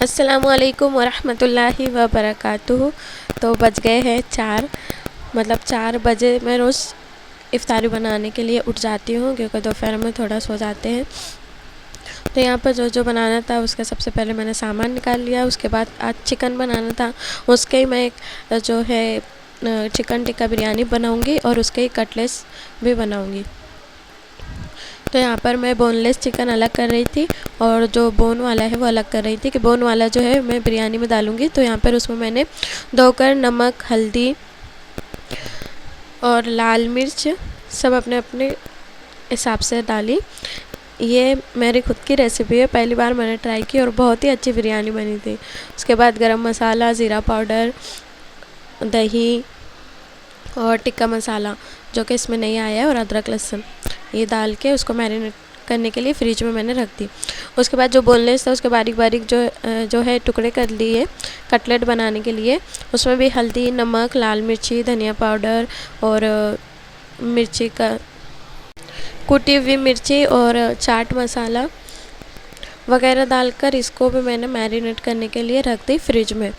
अस्सलामुअलैकुम वरहमतुल्लाहि वबरकातुहू। तो बज गए हैं 4, मतलब 4 बजे मैं रोज़ इफ़्तारी बनाने के लिए उठ जाती हूँ, क्योंकि दोपहर में थोड़ा सो जाते हैं। तो यहाँ पर जो जो बनाना था उसका सबसे पहले मैंने सामान निकाल लिया। उसके बाद आज चिकन बनाना था, उसके ही मैं एक जो है चिकन टिक्का बिरयानी बनाऊँगी और उसके ही कटलेट्स भी बनाऊँगी। तो यहाँ पर मैं बोनलेस चिकन अलग कर रही थी और जो बोन वाला है वो अलग कर रही थी, कि बोन वाला जो है मैं बिरयानी में डालूँगी। तो यहाँ पर उसमें मैंने धोकर नमक, हल्दी और लाल मिर्च सब अपने अपने हिसाब से डाली। ये मेरी खुद की रेसिपी है, पहली बार मैंने ट्राई की और बहुत ही अच्छी बिरयानी बनी थी। उसके बाद गरम मसाला, ज़ीरा पाउडर, दही और टिक्का मसाला जो कि इसमें नहीं आया है, और अदरक लहसुन ये डाल के उसको मैरिनेट करने के लिए फ्रिज में मैंने रख दी। उसके बाद जो बोनलेस था उसके बारीक बारीक जो है टुकड़े कर लिए कटलेट बनाने के लिए। उसमें भी हल्दी, नमक, लाल मिर्ची, धनिया पाउडर और मिर्ची का कुटी हुई मिर्ची और चाट मसाला वगैरह डालकर इसको भी मैंने मैरिनेट करने के लिए रख दी फ्रिज में।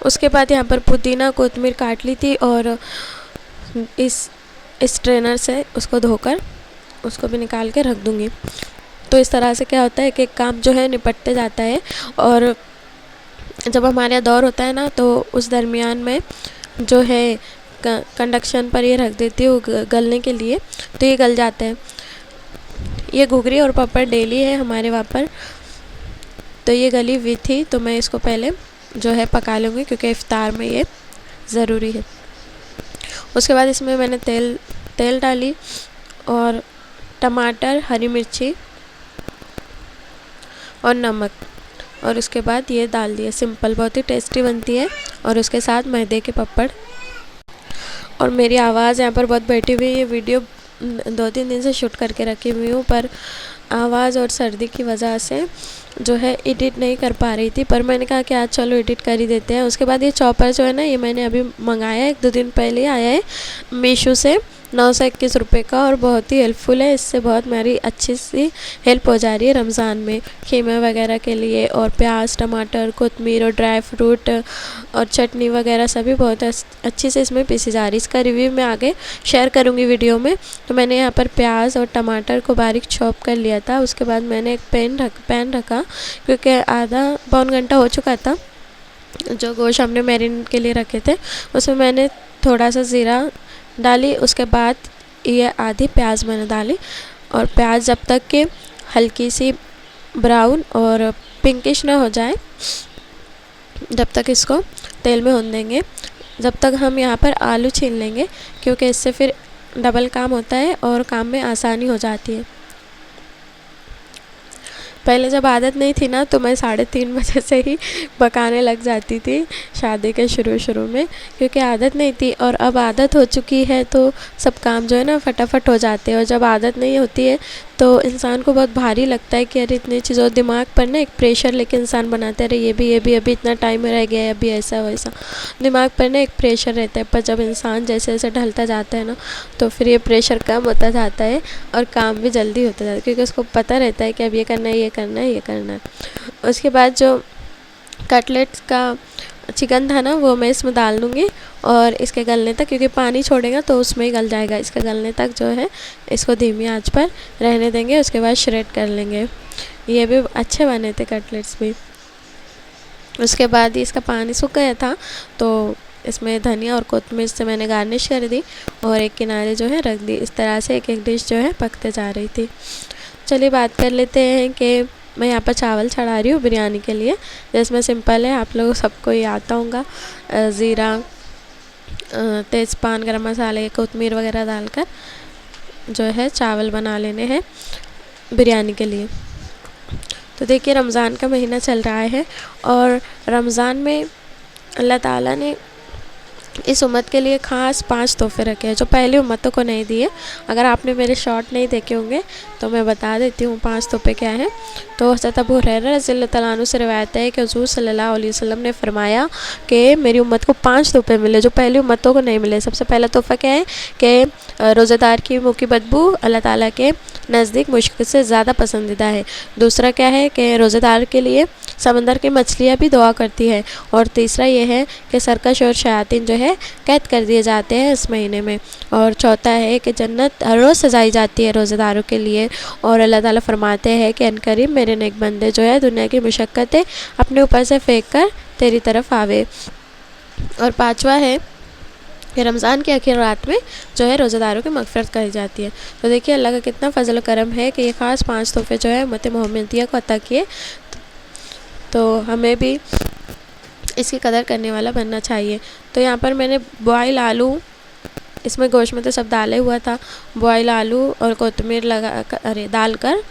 उसके बाद यहाँ पर पुदीना, कोतमीर काट ली थी और इस स्ट्रेनर से उसको धोकर उसको भी निकाल के रख दूँगी। तो इस तरह से क्या होता है कि काम जो है निपटते जाता है, और जब हमारे यहाँ दौर होता है ना तो उस दरमियान में जो है कंडक्शन पर ये रख देती हूँ गलने के लिए, तो ये गल जाते हैं। ये घुघरी और पापड़ डेली है हमारे वहाँ पर, तो ये गली हुई थी तो मैं इसको पहले जो है पका लूँगी, क्योंकि इफ्तार में ये ज़रूरी है। उसके बाद इसमें मैंने तेल डाली और टमाटर, हरी मिर्ची और नमक, और उसके बाद ये डाल दिया। सिंपल, बहुत ही टेस्टी बनती है, और उसके साथ मैदे के पापड़। और मेरी आवाज़ यहाँ पर बहुत बैठी हुई है, ये वीडियो 2-3 दिन से शूट करके रखी हुई हूँ, पर आवाज़ और सर्दी की वजह से जो है एडिट नहीं कर पा रही थी, पर मैंने कहा कि आज चलो एडिट कर ही देते हैं। उसके बाद ये चॉपर जो है ना, ये मैंने अभी मंगाया है, 1-2 दिन पहले ही आया है मीशो से, 921 रुपये का, और बहुत ही हेल्पफुल है। इससे बहुत मेरी अच्छी सी हेल्प हो जा रही है रमज़ान में कीमा वगैरह के लिए, और प्याज, टमाटर, कोतमीर और ड्राई फ्रूट और चटनी वगैरह सभी बहुत अच्छी से इसमें पीसी जा रही है। इसका रिव्यू मैं आगे शेयर करूँगी वीडियो में। तो मैंने यहाँ पर प्याज और टमाटर को बारीक चॉप कर लिया था। उसके बाद मैंने एक पैन रखा, क्योंकि आधा पौन घंटा हो चुका था जो गोश्त हमने मैरिनेट के लिए रखे थे। उसमें मैंने थोड़ा सा ज़ीरा डाली। उसके बाद ये आधी प्याज मैंने डाली, और प्याज जब तक कि हल्की सी ब्राउन और पिंकिश ना हो जाए जब तक इसको तेल में होने देंगे। जब तक हम यहाँ पर आलू छील लेंगे, क्योंकि इससे फिर डबल काम होता है और काम में आसानी हो जाती है। पहले जब आदत नहीं थी ना तो मैं 3:30 बजे से ही पकाने लग जाती थी शादी के शुरू में, क्योंकि आदत नहीं थी। और अब आदत हो चुकी है तो सब काम जो है ना फटाफट हो जाते हैं, और जब आदत नहीं होती है तो इंसान को बहुत भारी लगता है कि अरे इतनी चीज़ों, दिमाग पर ना एक प्रेशर लेके इंसान बनाते रहे, ये भी अभी इतना टाइम रह गया है, अभी ऐसा वैसा दिमाग पर ना एक प्रेशर रहता है। पर जब इंसान जैसे जैसे ढलता जाता है ना तो फिर ये प्रेशर कम होता जाता है और काम भी जल्दी होता जाता है, क्योंकि उसको पता रहता है कि अब ये करना है, ये करना है, ये करना है। उसके बाद जो कटलेट्स का चिकन था ना वो मैं इसमें डाल दूँगी, और इसके गलने तक, क्योंकि पानी छोड़ेगा तो उसमें ही गल जाएगा, इसके गलने तक जो है इसको धीमी आंच पर रहने देंगे। उसके बाद श्रेड कर लेंगे। ये भी अच्छे बने थे कटलेट्स भी। उसके बाद इसका पानी सूख गया था तो इसमें धनिया और कोतमीर से मैंने गार्निश कर दी, और एक किनारे जो है रख दी। इस तरह से एक एक डिश जो है पकते जा रही थी। चलिए बात कर लेते हैं कि मैं यहाँ पर चावल चढ़ा रही हूँ बिरयानी के लिए, जिसमें सिंपल है, आप लोगों सबको ये आता होगा। ज़ीरा, तेज़पान, गरम मसाले, कोतमीर वगैरह डालकर जो है चावल बना लेने हैं बिरयानी के लिए। तो देखिए रमज़ान का महीना चल रहा है, और रमज़ान में अल्लाह ताला ने इस उम्मत के लिए ख़ास 5 तोहफ़े रखे हैं जो पहली उम्मतों को नहीं दिए। अगर आपने मेरे शॉर्ट नहीं देखे होंगे तो मैं बता देती हूँ 5 तोहफे क्या हैं। तो हज़रत अबू हुरैरा रज़ियल्लाहु तआला अन्हु से रिवायत है कि हुज़ूर सल्लल्लाहु अलैहि वसल्लम ने फरमाया कि मेरी उम्मत को 5 तोहफे मिले जो पहली उम्मतों को नहीं मिले। सबसे पहला तोहफ़ा क्या है कि रोज़ेदार की मुँह की बदबू अल्लाह ताला के नज़दीक मुश्क से ज़्यादा पसंदीदा है। दूसरा क्या है कि रोज़ेदार के लिए समंदर की मछलियाँ भी दुआ करती है। और तीसरा ये है कि सरकश और शयातीन जो है कैद कर दिए जाते हैं इस महीने में। और चौथा है कि जन्नत हर रोज़ सजाई जाती है रोज़ेदारों के लिए। और अल्लाह ताला फरमाते हैं कि अनकरीब मेरे नेक बंदे जो है दुनिया की मुशक्क़तें अपने ऊपर से फेंक कर तेरी तरफ आवे। और पाँचवा है कि रमज़ान की आखिर रात में जो है रोज़ेदारों की मग़फ़िरत करी जाती है। तो देखिए अल्लाह का कितना फ़ज़ल करम है कि ये ख़ास 5 तोहफ़े जो है उम्मत मोहम्मदिया को अता किए। तो हमें भी इसकी कदर करने वाला बनना चाहिए। तो यहाँ पर मैंने बॉयल आलू, इसमें गोश्त में तो सब डाले हुआ था, बॉयल आलू और कोतमीर डाल कर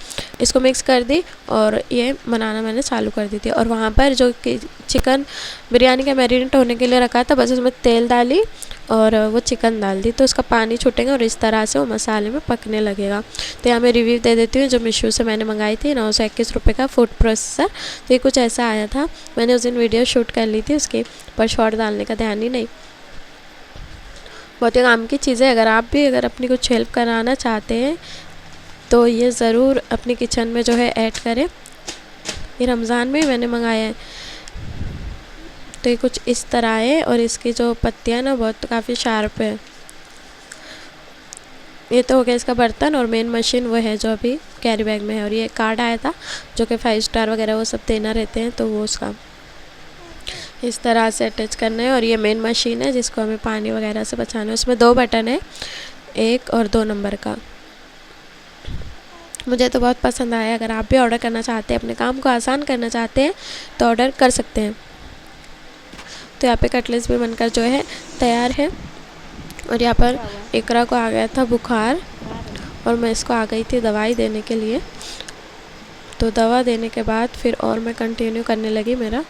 इसको मिक्स कर दी और ये बनाना मैंने चालू कर दी थी। और वहाँ पर जो कि चिकन बिरयानी का मैरिनेट होने के लिए रखा था, बस उसमें तेल डाली और वो चिकन डाल दी तो उसका पानी छूटेगा और इस तरह से वो मसाले में पकने लगेगा। तो यहाँ मैं रिव्यू दे देती हूँ जो मीशो से मैंने मंगाई थी 921 रुपये का फूड प्रोसेसर। तो ये कुछ ऐसा आया था। मैंने उस दिन वीडियो शूट कर ली थी उसकी, पर शॉर्ट डालने का ध्यान ही नहीं। बहुत ही काम की चीज़ें, अगर आप भी अपनी कुछ हेल्प कराना चाहते हैं तो ये ज़रूर अपनी किचन में जो है ऐड करें। ये रमज़ान में मैंने मंगाया है। तो ये कुछ इस तरह है और इसकी जो पत्तियाँ ना बहुत काफ़ी शार्प है। ये तो हो गया इसका बर्तन। और मेन मशीन वो है जो अभी कैरी बैग में है। और ये कार्ड आया था जो कि 5 स्टार वगैरह वो सब देना रहते हैं, तो वो उसका इस तरह से अटैच करना है। और ये मेन मशीन है जिसको हमें पानी वगैरह से बचाना है। उसमें 2 बटन है, 1 और 2 नंबर का। मुझे तो बहुत पसंद आया। अगर आप भी ऑर्डर करना चाहते हैं, अपने काम को आसान करना चाहते हैं तो ऑर्डर कर सकते हैं। तो यहाँ पे कटलेट्स भी बनकर जो है तैयार है। और यहाँ पर इकरा को आ गया था बुखार और मैं इसको आ गई थी दवाई देने के लिए। तो दवा देने के बाद फिर और मैं कंटिन्यू करने लगी मेरा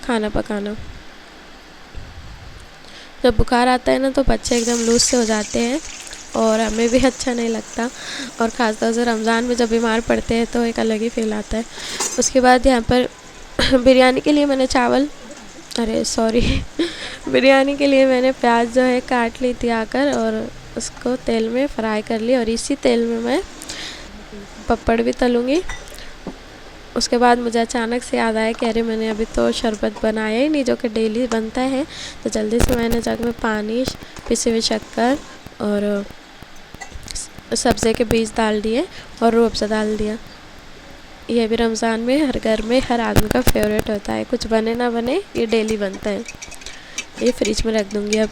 खाना पकाना। जब बुखार आता है ना तो बच्चे एकदम लूज से हो जाते हैं और हमें भी अच्छा नहीं लगता। और ख़ासतौर से रमज़ान में जब बीमार पड़ते हैं तो एक अलग ही फील आता है। उसके बाद यहाँ पर बिरयानी के लिए मैंने बिरयानी के लिए मैंने प्याज जो है काट ली थी आकर और उसको तेल में फ्राई कर ली। और इसी तेल में मैं पपड़ भी तलूँगी। उसके बाद मुझे अचानक से याद आया कि अरे मैंने अभी तो शरबत बनाया ही नहीं जो कि डेली बनता है। तो जल्दी से मैंने जग में पानी, पिसी हुई शक्कर और सब्ज़े के बीज डाल दिए और रूह अफ़ज़ा डाल दिया। ये भी रमज़ान में हर घर में हर आदमी का फेवरेट होता है। कुछ बने ना बने ये डेली बनता है। ये फ्रिज में रख दूँगी अब।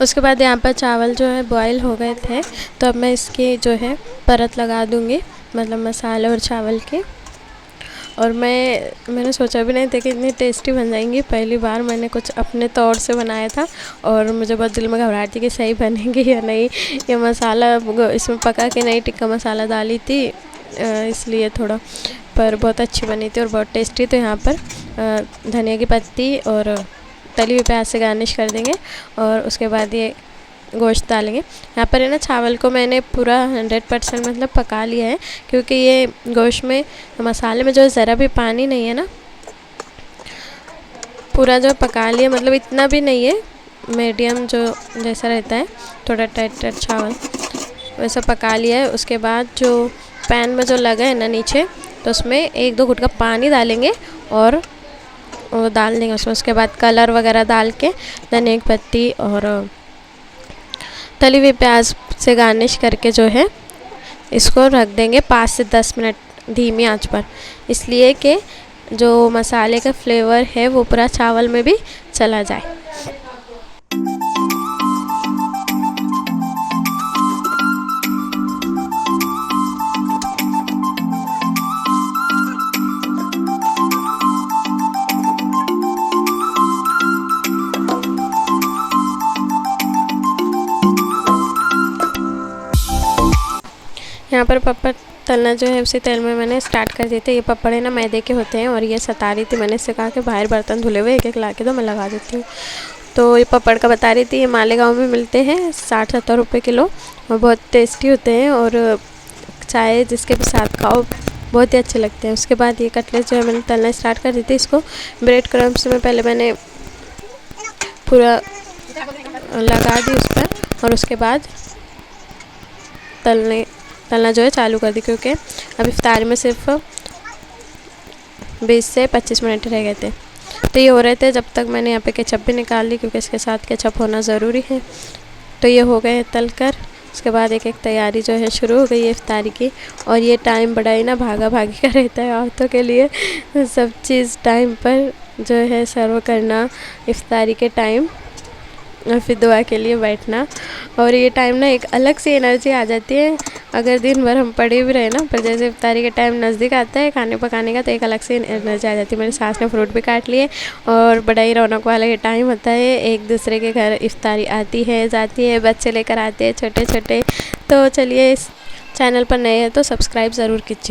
उसके बाद यहाँ पर चावल जो है बॉयल हो गए थे तो अब मैं इसकी जो है परत लगा दूँगी, मतलब मसाले और चावल के। और मैंने सोचा भी नहीं था कि इतनी टेस्टी बन जाएंगी। पहली बार मैंने कुछ अपने तौर से बनाया था और मुझे बहुत दिल में घबराहट थी कि सही बनेंगी या नहीं। ये मसाला इसमें पका के नहीं टिक्का मसाला डाली थी इसलिए थोड़ा, पर बहुत अच्छी बनी थी और बहुत टेस्टी। तो यहाँ पर धनिया की पत्ती और तली हुई प्याज से गार्निश कर देंगे और उसके बाद ये गोश्त डालेंगे। यहाँ पर है ना चावल को मैंने पूरा 100% मतलब पका लिया है क्योंकि ये गोश्त में मसाले में जो ज़रा भी पानी नहीं है ना, पूरा जो पका लिया, मतलब इतना भी नहीं है, मीडियम जो जैसा रहता है थोड़ा टाइट चावल वैसा पका लिया है। उसके बाद जो पैन में जो लगा है ना नीचे, तो उसमें 1-2 घुट का पानी डालेंगे और वो डाल देंगे उसमें। उसके बाद कलर वगैरह डाल के धनिया की पत्ती और तली हुई प्याज से गार्निश करके जो है इसको रख देंगे 5 से 10 मिनट धीमी आंच पर, इसलिए कि जो मसाले का फ्लेवर है वो पूरा चावल में भी चला जाए। यहाँ पर पपड़ तलना जो है उसी तेल में मैंने स्टार्ट कर दिए थे। ये पपड़ है ना मैदे के होते हैं और ये सता रही थी, मैंने इससे कहा कि बाहर बर्तन धुले हुए एक-एक ला के दो, मैं लगा देती हूँ। तो ये पपड़ का बता रही थी, ये मालेगांव में मिलते हैं 60-70 रुपये किलो और बहुत टेस्टी होते हैं और चाय जिसके भी साथ खाओ बहुत ही अच्छे लगते हैं। उसके बाद ये कटलेट जो है मैंने तलना स्टार्ट कर दी थी। इसको ब्रेड क्रम्स में पहले मैंने पूरा लगा दी उस पर और उसके बाद तलना जो है चालू कर दी, क्योंकि अब इफ्तारी में सिर्फ 20 से 25 मिनट रह गए थे। तो ये हो रहे थे जब तक मैंने यहाँ पे केचप भी निकाल ली, क्योंकि इसके साथ केचप होना ज़रूरी है। तो ये हो गए तल कर। उसके बाद एक एक तैयारी जो है शुरू हो गई है इफ्तारी की। और ये टाइम बड़ा ही ना भागा भागी का रहता है औरतों के लिए, सब चीज़ टाइम पर जो है सर्व करना इफ्तारी के टाइम और फिर दुआ के लिए बैठना। और ये टाइम ना एक अलग सी एनर्जी आ जाती है। अगर दिन भर हम पड़े भी रहे ना, पर जैसे इफ्तारी के टाइम नज़दीक आता है खाने पकाने का, तो एक अलग से एनर्जी आ जाती है। मेरी सास ने फ्रूट भी काट लिए और बड़ा ही रौनक वाला ये टाइम होता है। एक दूसरे के घर इफ्तारी आती है जाती है, बच्चे लेकर आते हैं छोटे छोटे। तो चलिए, इस चैनल पर नए हैं तो सब्सक्राइब ज़रूर कीजिए।